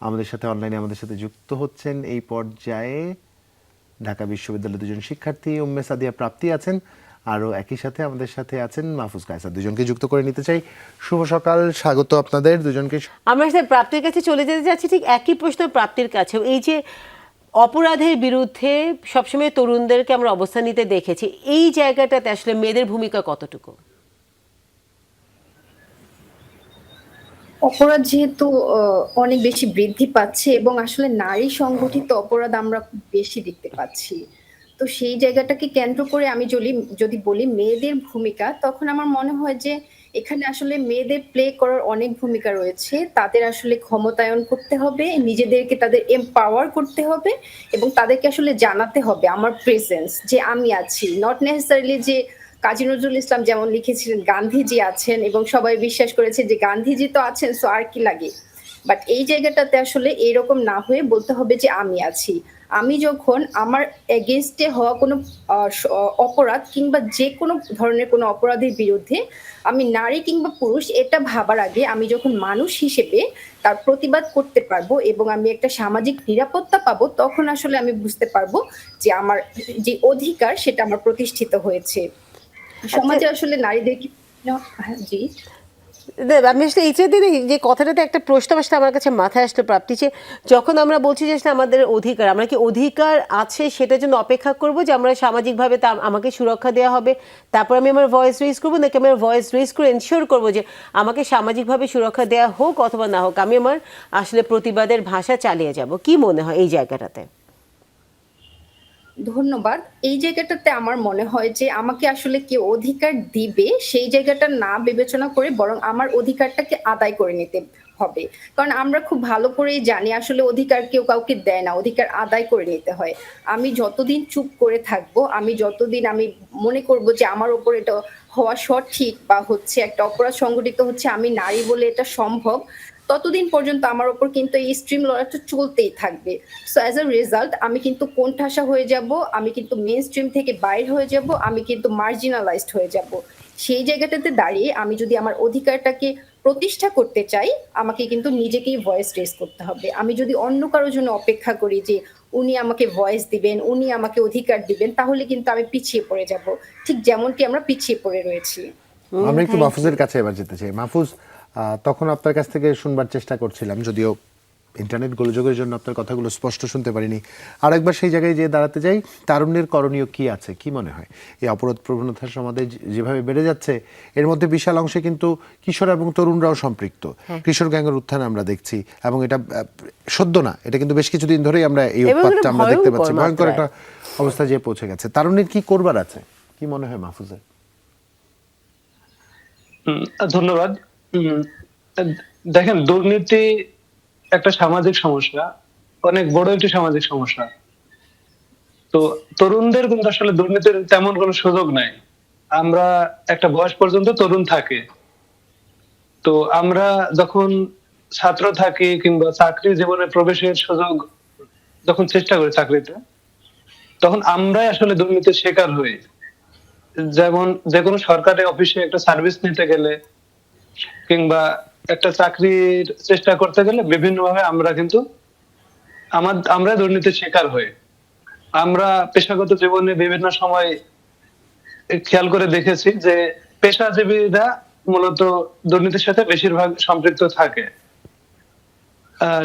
আমাদের সাথে অনলাইনে আমাদের সাথে যুক্ত হচ্ছেন এই পর্যায়ে ঢাকা বিশ্ববিদ্যালয়ের দুজন শিক্ষার্থী উম্মে সাদিয়া প্রাপ্তি আছেন, আরও একই সাথে আমাদের সাথে আছেন মাহফুজ কায়সার। দুজনকে যুক্ত করে নিতে চাই। শুভ সকাল, স্বাগত আপনাদের দুজনকে। আমরা সাথে প্রাপ্তির কাছে চলে যেতে যাচ্ছি, ঠিক একই প্রশ্ন প্রাপ্তির কাছেও। এই যে অপরাধের বিরুদ্ধে সবসময় তরুণদেরকে আমরা অবস্থান নিতে দেখেছি, এই জায়গাটাতে আসলে মেয়েদের ভূমিকা কতটুকু? অপরাধ যেহেতু অনেক বেশি বৃদ্ধি পাচ্ছে এবং আসলে নারী সংগঠিত অপরাধ আমরা খুব বেশি দেখতে পাচ্ছি, তো সেই জায়গাটাকে কেন্দ্র করে আমি যদি বলি মেয়েদের ভূমিকা, তখন আমার মনে হয় যে এখানে আসলে মেয়েদের প্লে করার অনেক ভূমিকা রয়েছে। তাদের আসলে ক্ষমতায়ন করতে হবে, নিজেদেরকে তাদের এম্পাওয়ার করতে হবে এবং তাদেরকে আসলে জানাতে হবে আমার প্রেজেন্স, যে আমি আছি। নট নেসেসারিলি যে কাজী নজরুল ইসলাম যেমন লিখেছিলেন গান্ধীজি আছেন এবং সবাই বিশ্বাস করেছে যে গান্ধীজি তো আছেন, সো আর কি লাগে। বাট এই জায়গাটাতে আসলে এরকম না হয়ে বলতে হবে যে আমি আছি। আমি যখন আমার এগেইনস্টে হওয়া কোনো অপরাধ কিংবা যে কোনো ধরনের কোনো অপরাধের বিরুদ্ধে আমি নারী কিংবা পুরুষ এটা ভাবার আগে আমি যখন মানুষ হিসেবে তার প্রতিবাদ করতে পারবো এবং আমি একটা সামাজিক নিরাপত্তা পাবো, তখন আসলে আমি বুঝতে পারবো যে আমার যে অধিকার সেটা আমার প্রতিষ্ঠিত হয়েছে। সমাজে আসলে নারীদেরকে জি আমি আসলে এইটা দিনে যে কথাটাতে একটা প্রশ্ন আসলে আমার কাছে মাথায় আসলো প্রাপ্তি, যে যখন আমরা বলছি যে আসলে আমাদের অধিকার, আমরা কি অধিকার আছে সেটার জন্য অপেক্ষা করব যে আমরা সামাজিকভাবে তা আমাকে সুরক্ষা দেওয়া হবে, তারপর আমি আমার ভয়েস রেজ করবো, নাকি আমার ভয়েস রেজ করে এনশিওর করবো যে আমাকে সামাজিকভাবে সুরক্ষা দেওয়া হোক অথবা না হোক, আমি আমার আসলে প্রতিবাদের ভাষা চালিয়ে যাব? কি মনে হয় এই জায়গাটাতে? ধন্যবাদ। এই জায়গাটাতে আমার মনে হয় যে আমাকে আসলে কেউ অধিকার দিবে সেই জায়গাটা না বিবেচনা করে বরং আমার অধিকারটাকে আদায় করে নিতে হবে। কারণ আমরা খুব ভালো করেই জানি আসলে অধিকার কেউ কাউকে দেয় না, অধিকার আদায় করে নিতে হয়। আমি যতদিন চুপ করে থাকবো, আমি যতদিন আমি মনে করব যে আমার উপর এটা হওয়া সঠিক বা হচ্ছে একটা অপরাধ সংঘটিত হচ্ছে, আমি নারী বলে এটা সম্ভব, ততদিন পর্যন্ত আমার উপর কিন্তু এই স্ট্রিম লড়াইটা চলতেই থাকবে। সো অ্যাজ আ রেজাল্ট আমি কিন্তু কোণঠাসা হয়ে যাব, আমি কিন্তু মেইন স্ট্রিম থেকে বাইর হয়ে যাব, আমি কিন্তু মার্জিনালাইজড হয়ে যাব। সেই জায়গাটাতে দাঁড়িয়ে আমি যদি আমার অধিকারটাকে প্রতিষ্ঠা করতে চাই, আমাকে কিন্তু নিজেকেই ভয়েস রেজ করতে হবে। আমি যদি অন্য কারোর জন্য অপেক্ষা করি যে উনি আমাকে ভয়েস দিবেন, উনি আমাকে অধিকার দিবেন, তাহলে কিন্তু আমি পিছিয়ে পড়ে যাব, ঠিক যেমনটি আমরা পিছিয়ে পড়ে রয়েছি। আমরা একটু মাহফুজের কাছে এবার যেতে চাই। মাহফুজ, তখন আপনার কাছ থেকে শুনবার চেষ্টা করছিলাম, যদিও ইন্টারনেট গোলযোগের জন্য আপনার কথাগুলো স্পষ্ট শুনতে পারিনি। আরেকবার সেই জায়গায় যে দাঁড়াতে যাই, তারুণ্যের করণীয় কি আছে, কি মনে হয়? এই অপরাধ প্রবণতার সমাজে যেভাবে বেড়ে যাচ্ছে, এর মধ্যে বিশাল অংশে কিন্তু কিশোর এবং তরুণরাও সম্পৃক্ত। কিশোর গ্যাংয়ের উত্থান আমরা দেখছি, এবং এটা সদ্য না, এটা কিন্তু বেশ কিছুদিন ধরেই আমরা এই উৎপাতটা আমরা দেখতে পাচ্ছি। ভয়ঙ্কর একটা অবস্থা যে পৌঁছে গেছে। তারুণ্যের কি করবার আছে, কি মনে হয় মাহফুজের? ধন্যবাদ। দেখেন, দুর্নীতি একটা সামাজিক সমস্যা, অনেক বড় একটি সামাজিক সমস্যা। তো তরুণদের কিন্তু আসলে দুর্নীতির তেমন কোনো সুযোগ নাই। আমরা একটা বয়স পর্যন্ত তরুণ থাকে, তো আমরা যখন ছাত্র থাকি কিংবা চাকরি জীবনে প্রবেশের সুযোগ যখন চেষ্টা করি চাকরিতে, তখন আমরাই আসলে দুর্নীতির শিকার হই। যেমন যে কোনো সরকারি অফিসে একটা সার্ভিস নিতে গেলে কিংবা একটা চাকরির চেষ্টা করতে গেলে বিভিন্নভাবে আমরা কিন্তু আমরা দুর্নীতির শিকার হই। আমরা পেশাগত জীবনে বিভিন্ন সময় খেয়াল করে দেখেছি যে পেশাজীবীরা মূলত দুর্নীতির সাথে বেশিরভাগ সম্পৃক্ত থাকে।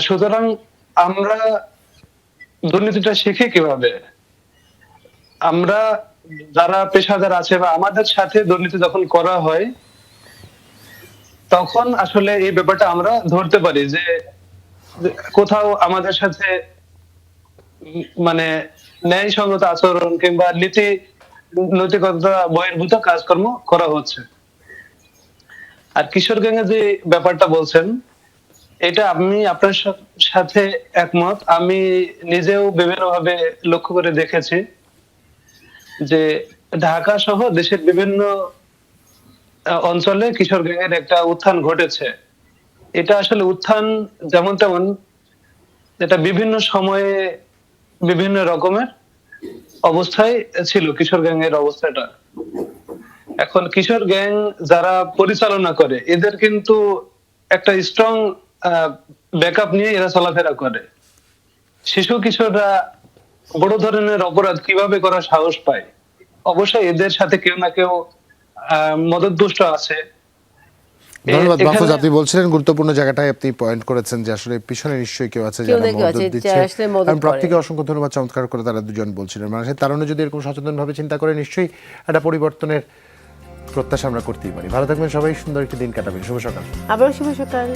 সুতরাং আমরা দুর্নীতিটা শিখি কিভাবে? আমরা যারা পেশাদার আছে বা আমাদের সাথে দুর্নীতি যখন করা হয়, তখন আসলে এই ব্যাপারটা আমরা ধরতে পারি যে কোথাও আমাদের সাথে মানে ন্যায়সঙ্গত আচরণ কিংবা নৈতিকতা বহির্ভূত কাজকর্ম করা হচ্ছে। আর কিশোর গ্যাংয়ে যে ব্যাপারটা বলছেন, এটা আমি আপনার সাথে একমত। আমি নিজেও বিভিন্নভাবে লক্ষ্য করে দেখেছি যে ঢাকা সহ দেশের বিভিন্ন অঞ্চলে কিশোর গ্যাংয়ের একটা উত্থান ঘটেছে। এটা আসলে উত্থান যেমন তেমন, এটা বিভিন্ন সময়ে বিভিন্ন রকমের অবস্থায় ছিল কিশোর গ্যাংয়ের অবস্থাটা। এখন কিশোর গ্যাং যারা পরিচালনা করে, এদের কিন্তু একটা স্ট্রং ব্যাকআপ নিয়ে এরা চলাফেরা করে। শিশু কিশোররা বড় ধরনের অপরাধ কিভাবে করার সাহস পায়? অবশ্যই এদের সাথে কেউ না কেউ মদতপুষ্ট আছে। ধন্যবাদ এখানে- মাহফুজ, আপনি বলছিলেন গুরুত্বপূর্ণ জায়গাটায় আপনি পয়েন্ট করেছেন যে আসলে পিছনে নিশ্চয়ই কেউ আছে কেউ যারা না কেউ আছে, মদত দিচ্ছে। যারা আসলে মদত আমি প্রাপ্তিকে করে। অসংখ্য ধন্যবাদ, চমৎকার করে তারা দুজন বলছিলেন মানুষের তারুণ্য যদি এরকম সচেতনভাবে চিন্তা করে নিশ্চয়ই একটা পরিবর্তনের প্রত্যাশা আমরা করতেই পারি। ভালো থাকবেন সবাই, সুন্দর একটি দিন কাটাবেন। শুভ সকাল। আবারও শুভ সকাল।